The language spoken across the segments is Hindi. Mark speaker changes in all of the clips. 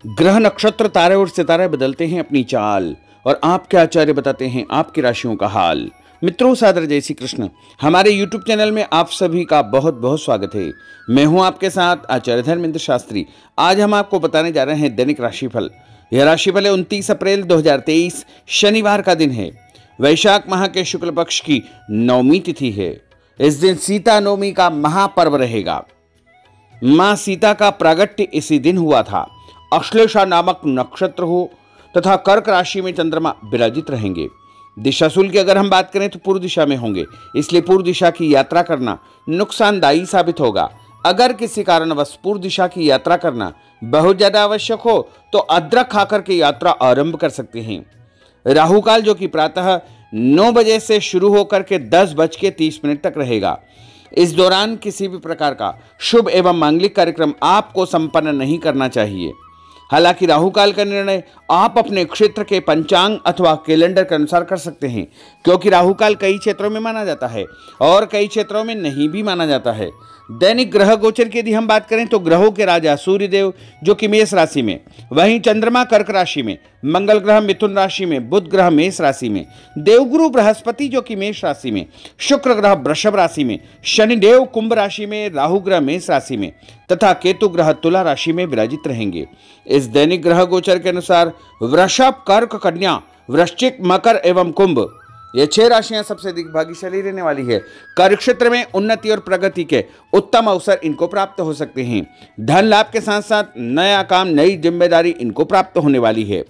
Speaker 1: ग्रह नक्षत्र तारे और सितारे बदलते हैं अपनी चाल और आपके आचार्य बताते हैं आपकी राशियों का हाल। मित्रों, सादर जय श्री कृष्ण। हमारे YouTube चैनल में आप सभी का बहुत बहुत स्वागत है। मैं हूं आपके साथ आचार्य धर्मेंद्र शास्त्री। आज हम आपको बताने जा रहे हैं दैनिक राशिफल। यह राशिफल है 29 अप्रैल 2023 शनिवार का दिन है। वैशाख माह के शुक्ल पक्ष की नवमी तिथि है। इस दिन सीता नवमी का महापर्व रहेगा। मां सीता का प्रागट्य इसी दिन हुआ था। अश्लेषा नामक नक्षत्र हो तथा कर्क राशि में चंद्रमा विराजित रहेंगे। दिशाशूल की अगर हम बात करें तो पूर्व दिशा में होंगे, इसलिए पूर्व दिशा की यात्रा करना नुकसानदायी साबित होगा। अगर किसी कारणवश पूर्व दिशा की यात्रा करना बहुत ज्यादा आवश्यक हो तो अदरक खाकर के यात्रा आरंभ कर सकते हैं। राहु काल जो कि प्रातः 9 बजे से शुरू होकर के 10:30 तक रहेगा। इस दौरान किसी भी प्रकार का शुभ एवं मांगलिक कार्यक्रम आपको संपन्न नहीं करना चाहिए। हालांकि राहु काल का निर्णय आप अपने क्षेत्र के पंचांग अथवा कैलेंडर के अनुसार कर सकते हैं, क्योंकि राहु काल कई क्षेत्रों में माना जाता है और कई क्षेत्रों में नहीं भी माना जाता है। दैनिक ग्रह गोचर की यदि हम बात करें तो ग्रहों के राजा सूर्यदेव जो कि मेष राशि में, वहीं चंद्रमा कर्क राशि में, मंगल ग्रह मिथुन राशि में, बुध ग्रह मेष राशि में, देवगुरु बृहस्पति जो कि मेष राशि में, शुक्र ग्रह वृषभ राशि में, शनिदेव कुंभ राशि में, राहु ग्रह मेष राशि में तथा केतु ग्रह तुला राशि में विराजित रहेंगे। इस दैनिक ग्रह गोचर के अनुसार वृषभ, कर्क, कन्या, वृश्चिक, मकर एवं कुंभ ये 6 राशियां सबसे अधिक भाग्यशाली रहने वाली है। कार्य क्षेत्र में उन्नति और प्रगति के उत्तम अवसर इनको प्राप्त हो सकते हैं। धन लाभ के साथ साथ नया काम, नई जिम्मेदारी इनको प्राप्त होने वाली है।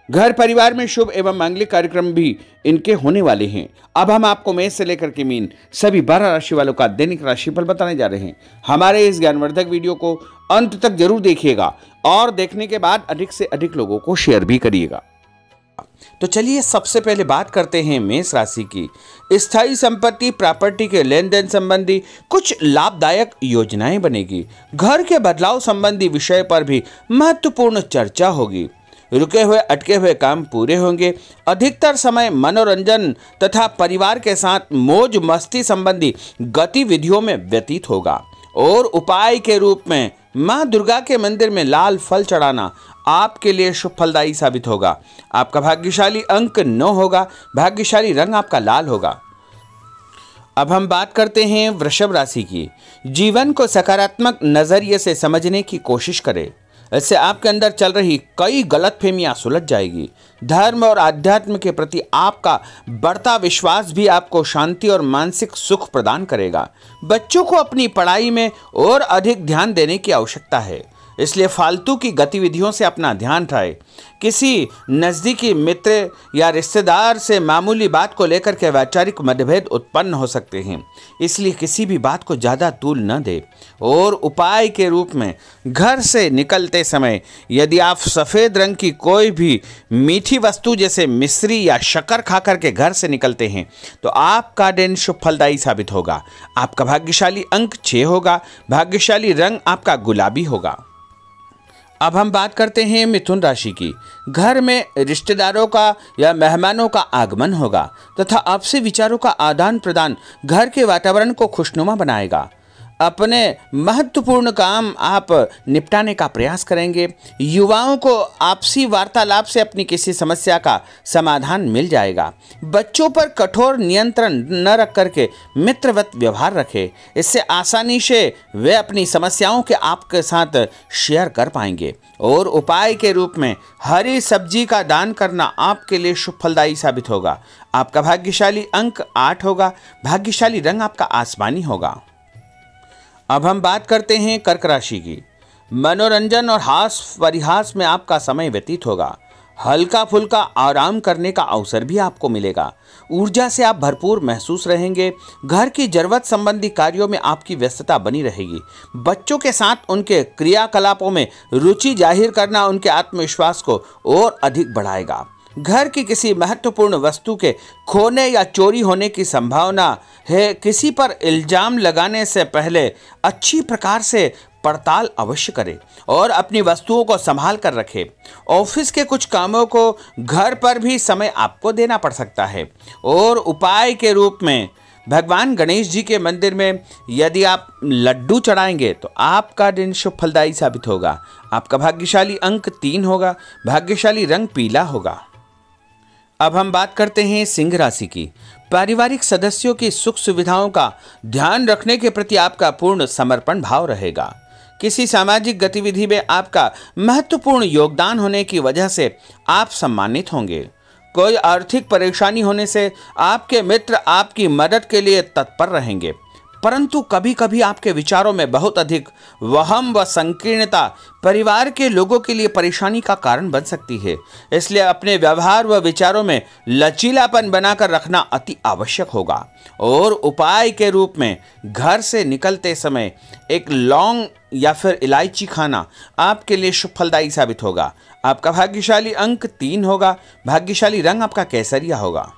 Speaker 1: घर परिवार में शुभ एवं मांगलिक कार्यक्रम भी इनके होने वाले हैं। अब हम आपको मेष से लेकर के मीन सभी 12 राशि वालों का दैनिक राशिफल बताने जा रहे हैं। हमारे इस ज्ञानवर्धक वीडियो को अंत तक जरूर देखिएगा और देखने के बाद अधिक से अधिक लोगों को शेयर भी करिएगा। तो चलिए सबसे पहले बात करते हैं मेष राशि की। स्थायी संपत्ति, प्रॉपर्टी के लेन देन संबंधी कुछ लाभदायक योजनाएं बनेगी। घर के बदलाव संबंधी विषय पर भी महत्वपूर्ण चर्चा होगी। रुके हुए अटके हुए काम पूरे होंगे। अधिकतर समय मनोरंजन तथा परिवार के साथ मौज मस्ती संबंधी गतिविधियों में व्यतीत होगा। और उपाय के रूप में मां दुर्गा के मंदिर में लाल फल चढ़ाना आपके लिए शुभ फलदायी साबित होगा। आपका भाग्यशाली अंक 9 होगा। भाग्यशाली रंग आपका लाल होगा। अब हम बात करते हैं वृषभ राशि की। जीवन को सकारात्मक नजरिए से समझने की कोशिश करें। इससे आपके अंदर चल रही कई गलतफहमियां सुलझ जाएगी। धर्म और आध्यात्म के प्रति आपका बढ़ता विश्वास भी आपको शांति और मानसिक सुख प्रदान करेगा। बच्चों को अपनी पढ़ाई में और अधिक ध्यान देने की आवश्यकता है, इसलिए फालतू की गतिविधियों से अपना ध्यान हटाएं। किसी नज़दीकी मित्र या रिश्तेदार से मामूली बात को लेकर के वैचारिक मतभेद उत्पन्न हो सकते हैं, इसलिए किसी भी बात को ज़्यादा तूल न दें। और उपाय के रूप में घर से निकलते समय यदि आप सफ़ेद रंग की कोई भी मीठी वस्तु जैसे मिश्री या शक्कर खाकर के घर से निकलते हैं तो आपका दिन शुभ फलदायी साबित होगा। आपका भाग्यशाली अंक 6 होगा। भाग्यशाली रंग आपका गुलाबी होगा। अब हम बात करते हैं मिथुन राशि की। घर में रिश्तेदारों का या मेहमानों का आगमन होगा तथा आपसी विचारों का आदान प्रदान घर के वातावरण को खुशनुमा बनाएगा। अपने महत्वपूर्ण काम आप निपटाने का प्रयास करेंगे। युवाओं को आपसी वार्तालाप से अपनी किसी समस्या का समाधान मिल जाएगा। बच्चों पर कठोर नियंत्रण न रख करके मित्रवत व्यवहार रखें, इससे आसानी से वे अपनी समस्याओं के आपके साथ शेयर कर पाएंगे। और उपाय के रूप में हरी सब्जी का दान करना आपके लिए शुभ फलदायी साबित होगा। आपका भाग्यशाली अंक 8 होगा। भाग्यशाली रंग आपका आसमानी होगा। अब हम बात करते हैं कर्क राशि की। मनोरंजन और हास परिहास में आपका समय व्यतीत होगा। हल्का फुल्का आराम करने का अवसर भी आपको मिलेगा। ऊर्जा से आप भरपूर महसूस रहेंगे। घर की जरूरत संबंधी कार्यों में आपकी व्यस्तता बनी रहेगी। बच्चों के साथ उनके क्रियाकलापों में रुचि जाहिर करना उनके आत्मविश्वास को और अधिक बढ़ाएगा। घर की किसी महत्वपूर्ण वस्तु के खोने या चोरी होने की संभावना है। किसी पर इल्जाम लगाने से पहले अच्छी प्रकार से पड़ताल अवश्य करें और अपनी वस्तुओं को संभाल कर रखें। ऑफिस के कुछ कामों को घर पर भी समय आपको देना पड़ सकता है। और उपाय के रूप में भगवान गणेश जी के मंदिर में यदि आप लड्डू चढ़ाएंगे तो आपका दिन शुभ फलदायी साबित होगा। आपका भाग्यशाली अंक 3 होगा। भाग्यशाली रंग पीला होगा। अब हम बात करते हैं सिंह राशि की। पारिवारिक सदस्यों की सुख सुविधाओं का ध्यान रखने के प्रति आपका पूर्ण समर्पण भाव रहेगा। किसी सामाजिक गतिविधि में आपका महत्वपूर्ण योगदान होने की वजह से आप सम्मानित होंगे। कोई आर्थिक परेशानी होने से आपके मित्र आपकी मदद के लिए तत्पर रहेंगे, परंतु कभी कभी आपके विचारों में बहुत अधिक वहम व संकीर्णता परिवार के लोगों के लिए परेशानी का कारण बन सकती है। इसलिए अपने व्यवहार व विचारों में लचीलापन बनाकर रखना अति आवश्यक होगा। और उपाय के रूप में घर से निकलते समय एक लौंग या फिर इलायची खाना आपके लिए शुभ फलदायी साबित होगा। आपका भाग्यशाली अंक 3 होगा। भाग्यशाली रंग आपका केसरिया होगा।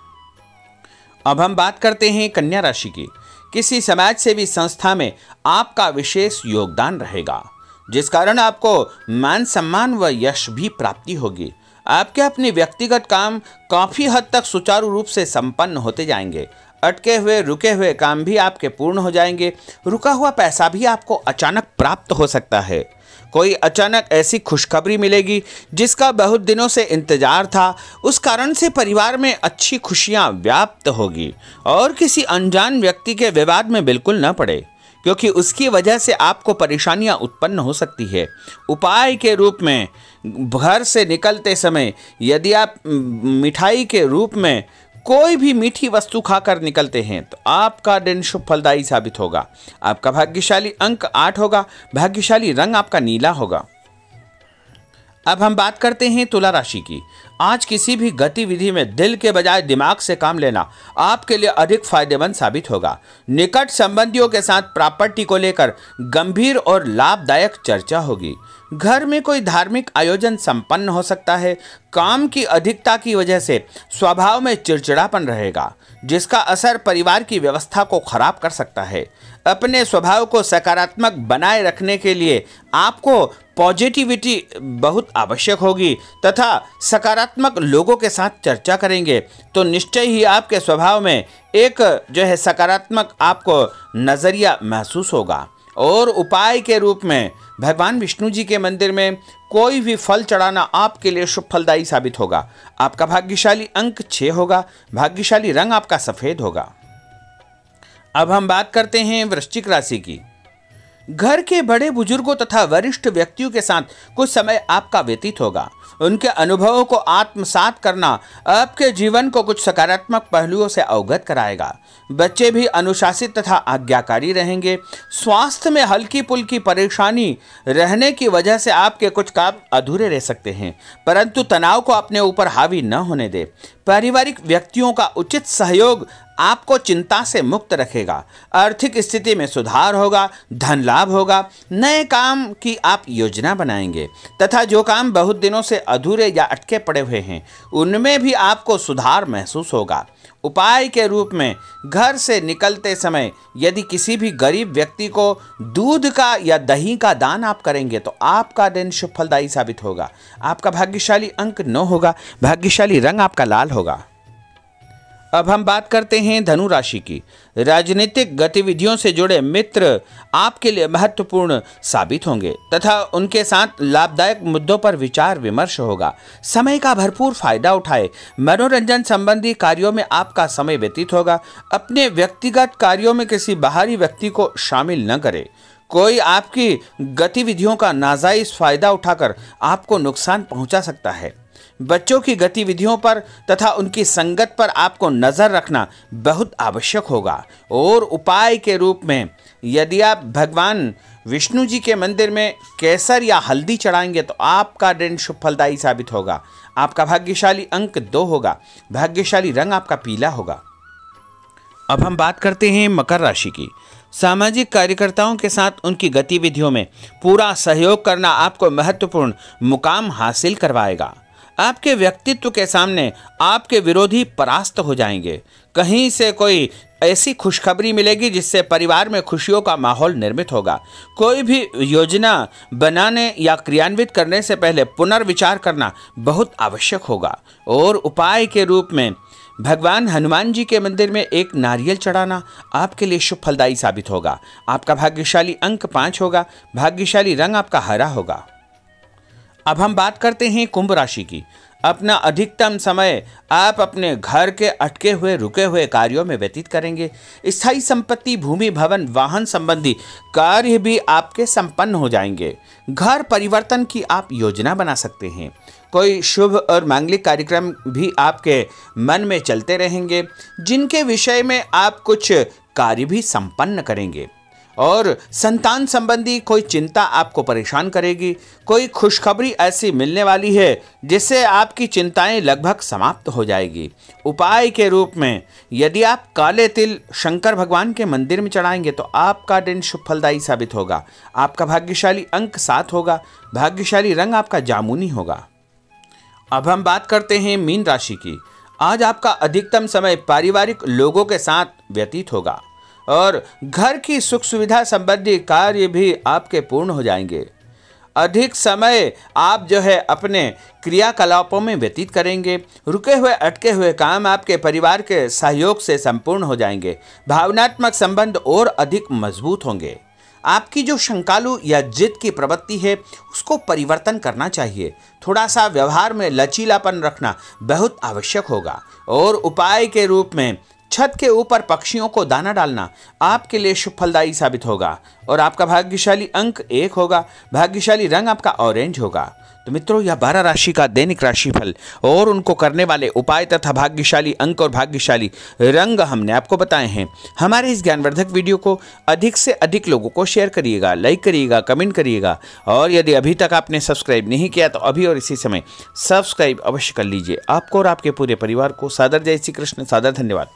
Speaker 1: अब हम बात करते हैं कन्या राशि की। किसी समाज सेवी संस्था में आपका विशेष योगदान रहेगा, जिस कारण आपको मान सम्मान व यश भी प्राप्ति होगी। आपके अपने व्यक्तिगत काम काफी हद तक सुचारू रूप से संपन्न होते जाएंगे। अटके हुए रुके हुए काम भी आपके पूर्ण हो जाएंगे। रुका हुआ पैसा भी आपको अचानक प्राप्त हो सकता है। कोई अचानक ऐसी खुशखबरी मिलेगी जिसका बहुत दिनों से इंतजार था। उस कारण से परिवार में अच्छी खुशियां व्याप्त होगी और किसी अनजान व्यक्ति के विवाद में बिल्कुल न पड़े, क्योंकि उसकी वजह से आपको परेशानियां उत्पन्न हो सकती है। उपाय के रूप में घर से निकलते समय यदि आप मिठाई के रूप में कोई भी मीठी वस्तु खाकर निकलते हैं तो आपका दिन शुभ फलदायी साबित होगा। आपका भाग्यशाली अंक 8 होगा। भाग्यशाली रंग आपका नीला होगा। अब हम बात करते हैं तुला राशि की। आज किसी भी गतिविधि में दिल के बजाय दिमाग से काम लेना आपके लिए अधिक फायदेमंद साबित होगा। निकट संबंधियों के साथ प्रॉपर्टी को लेकर गंभीर और लाभदायक चर्चा होगी। घर में कोई धार्मिक आयोजन संपन्न हो सकता है। काम की अधिकता की वजह से स्वभाव में चिड़चिड़ापन रहेगा, जिसका असर परिवार की व्यवस्था को खराब कर सकता है। अपने स्वभाव को सकारात्मक बनाए रखने के लिए आपको पॉजिटिविटी बहुत आवश्यक होगी तथा सकारात्मक लोगों के साथ चर्चा करेंगे तो निश्चय ही आपके स्वभाव में एक सकारात्मक आपको नज़रिया महसूस होगा। और उपाय के रूप में भगवान विष्णु जी के मंदिर में कोई भी फल चढ़ाना आपके लिए शुभ फलदायी साबित होगा। आपका भाग्यशाली अंक 6 होगा। भाग्यशाली रंग आपका सफेद होगा। अब हम बात करते हैं वृश्चिक राशि की। घर के बड़े बुजुर्गों तथा वरिष्ठ व्यक्तियों के साथ कुछ समय आपका व्यतीत होगा। उनके अनुभवों को आत्मसात करना आपके जीवन को कुछ सकारात्मक पहलुओं से अवगत कराएगा। बच्चे भी अनुशासित तथा आज्ञाकारी रहेंगे। स्वास्थ्य में हल्की पुल्की परेशानी रहने की वजह से आपके कुछ काम अधूरे रह सकते हैं, परंतु तनाव को अपने ऊपर हावी न होने दे। पारिवारिक व्यक्तियों का उचित सहयोग आपको चिंता से मुक्त रखेगा। आर्थिक स्थिति में सुधार होगा। धन लाभ होगा। नए काम की आप योजना बनाएंगे तथा जो काम बहुत दिनों से अधूरे या अटके पड़े हुए हैं उनमें भी आपको सुधार महसूस होगा। उपाय के रूप में घर से निकलते समय यदि किसी भी गरीब व्यक्ति को दूध का या दही का दान आप करेंगे तो आपका दिन शुभ फलदायी साबित होगा। आपका भाग्यशाली अंक 9 होगा। भाग्यशाली रंग आपका लाल होगा। अब हम बात करते हैं धनु राशि की। राजनीतिक गतिविधियों से जुड़े मित्र आपके लिए महत्वपूर्ण साबित होंगे तथा उनके साथ लाभदायक मुद्दों पर विचार विमर्श होगा। समय का भरपूर फायदा उठाए। मनोरंजन संबंधी कार्यों में आपका समय व्यतीत होगा। अपने व्यक्तिगत कार्यों में किसी बाहरी व्यक्ति को शामिल न करें। कोई आपकी गतिविधियों का नाजायज फायदा उठाकर आपको नुकसान पहुंचा सकता है। बच्चों की गतिविधियों पर तथा उनकी संगत पर आपको नजर रखना बहुत आवश्यक होगा। और उपाय के रूप में यदि आप भगवान विष्णु जी के मंदिर में केसर या हल्दी चढ़ाएंगे तो आपका दिन शुभ फलदायी साबित होगा। आपका भाग्यशाली अंक 2 होगा। भाग्यशाली रंग आपका पीला होगा। अब हम बात करते हैं मकर राशि की। सामाजिक कार्यकर्ताओं के साथ उनकी गतिविधियों में पूरा सहयोग करना आपको महत्वपूर्ण मुकाम हासिल करवाएगा। आपके व्यक्तित्व के सामने आपके विरोधी परास्त हो जाएंगे। कहीं से कोई ऐसी खुशखबरी मिलेगी जिससे परिवार में खुशियों का माहौल निर्मित होगा। कोई भी योजना बनाने या क्रियान्वित करने से पहले पुनर्विचार करना बहुत आवश्यक होगा। और उपाय के रूप में भगवान हनुमान जी के मंदिर में एक नारियल चढ़ाना आपके लिए शुभ फलदायी साबित होगा। आपका भाग्यशाली अंक 5 होगा। भाग्यशाली रंग आपका हरा होगा। अब हम बात करते हैं कुंभ राशि की। अपना अधिकतम समय आप अपने घर के अटके हुए रुके हुए कार्यों में व्यतीत करेंगे। स्थायी संपत्ति, भूमि, भवन, वाहन संबंधी कार्य भी आपके संपन्न हो जाएंगे। घर परिवर्तन की आप योजना बना सकते हैं। कोई शुभ और मांगलिक कार्यक्रम भी आपके मन में चलते रहेंगे, जिनके विषय में आप कुछ कार्य भी संपन्न करेंगे। और संतान संबंधी कोई चिंता आपको परेशान करेगी। कोई खुशखबरी ऐसी मिलने वाली है जिससे आपकी चिंताएं लगभग समाप्त हो जाएगी। उपाय के रूप में यदि आप काले तिल शंकर भगवान के मंदिर में चढ़ाएंगे तो आपका दिन शुभ फलदायी साबित होगा। आपका भाग्यशाली अंक 7 होगा। भाग्यशाली रंग आपका जामुनी होगा। अब हम बात करते हैं मीन राशि की। आज आपका अधिकतम समय पारिवारिक लोगों के साथ व्यतीत होगा और घर की सुख सुविधा संबंधी कार्य भी आपके पूर्ण हो जाएंगे। अधिक समय आप अपने क्रियाकलापों में व्यतीत करेंगे। रुके हुए अटके हुए काम आपके परिवार के सहयोग से संपूर्ण हो जाएंगे। भावनात्मक संबंध और अधिक मजबूत होंगे। आपकी जो शंकालु या जिद की प्रवृत्ति है उसको परिवर्तन करना चाहिए। थोड़ा सा व्यवहार में लचीलापन रखना बहुत आवश्यक होगा। और उपाय के रूप में छत के ऊपर पक्षियों को दाना डालना आपके लिए शुभ फलदायी साबित होगा। और आपका भाग्यशाली अंक 1 होगा। भाग्यशाली रंग आपका ऑरेंज होगा। तो मित्रों, यह 12 राशि का दैनिक राशिफल और उनको करने वाले उपाय तथा भाग्यशाली अंक और भाग्यशाली रंग हमने आपको बताए हैं। हमारे इस ज्ञानवर्धक वीडियो को अधिक से अधिक लोगों को शेयर करिएगा, लाइक करिएगा, कमेंट करिएगा। और यदि अभी तक आपने सब्सक्राइब नहीं किया तो अभी और इसी समय सब्सक्राइब अवश्य कर लीजिए। आपको और आपके पूरे परिवार को सादर जय श्री कृष्ण, सादर धन्यवाद।